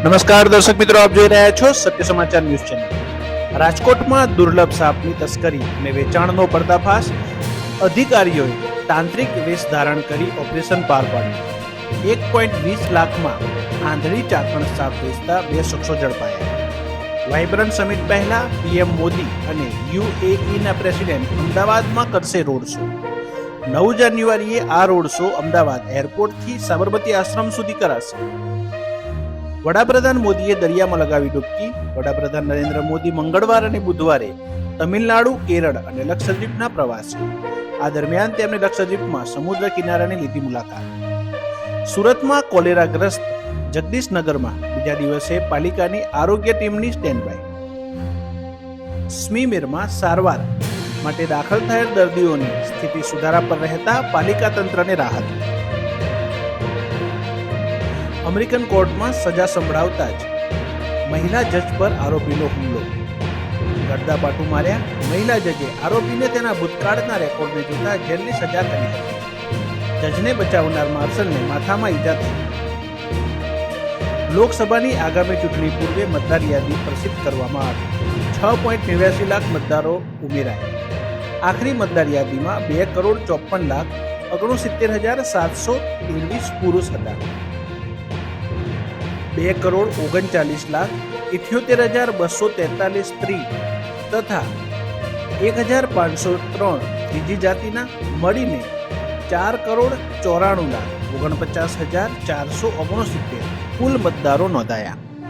નમસ્કાર દર્શક મિત્રો, આપ જોઈ રહ્યા છો સત્ય સમાચાર ન્યૂઝ ચેનલ. રાજકોટમાં દુર્લભ સાપની તસ્કરી અને વેચાણનો પર્દાફાશ. અધિકારીઓએ તાંત્રિક વેશ ધારણ કરી ઓપરેશન પાર પાડ્યું. 1.20 લાખમાં આંધળી ચાકણ સાપ વેચતા 2 શખ્સો ઝડપાયા. વાઇબ્રન્ટ સમિટ પહેલા પીએમ મોદી અને યુએઈના પ્રેસિડેન્ટ અમદાવાદમાં કરશે રોડ શો. 9 જાન્યુઆરીએ આ રોડ શો અમદાવાદ એરપોર્ટથી સાબરમતી આશ્રમ સુધી કરાશે. વડાપ્રધાન મોદીએ દરિયામાં લગાવી ડૂબકી. વડાપ્રધાન નરેન્દ્ર મોદી મંગળવાર અને બુધવારે તમિલનાડુ, કેરળ અને લક્ષદ્વીપના પ્રવાસે. આ દરમિયાન તેમણે લક્ષદ્વીપમાં સમુદ્ર કિનારાની લીધી મુલાકાત. સુરતમાં કોલેરાગ્રસ્ત જગદીશનગરમાં બીજા દિવસે પાલિકાની આરોગ્ય ટીમની સ્ટેન્ડ બાય. સ્મીમેરમાં સારવાર માટે દાખલ થયેલ દર્દીઓની સ્થિતિ સુધારા પર રહેતા પાલિકા તંત્રને રાહત. અમેરિકન કોર્ટમાં સજા સંભળાવતા જ મહિલા જજ પર આરોપીનો હુમલો. ગડદાપાટું માર્યા. મહિલા જજે આરોપીને તેના ભૂતકાળના રેકોર્ડને જોતા જેલની સજા કરી હતી. જજને બચાવનાર માર્શલને માથામાં ઈજા થઈ. લોકસભાની આગામી ચૂંટણી પૂર્વે મતદાર યાદી પ્રસિદ્ધ કરવામાં આવી. 6.89 લાખ મતદારો ઉમેરાયા. આખરી મતદાર યાદીમાં 2,54,69,723 પુરુષ હતા. 2,39,78,243 સ્ત્રી તથા 1,503 ત્રીજી જાતિના મળીને 4,94,49,469 કુલ મતદારો નોંધાયા.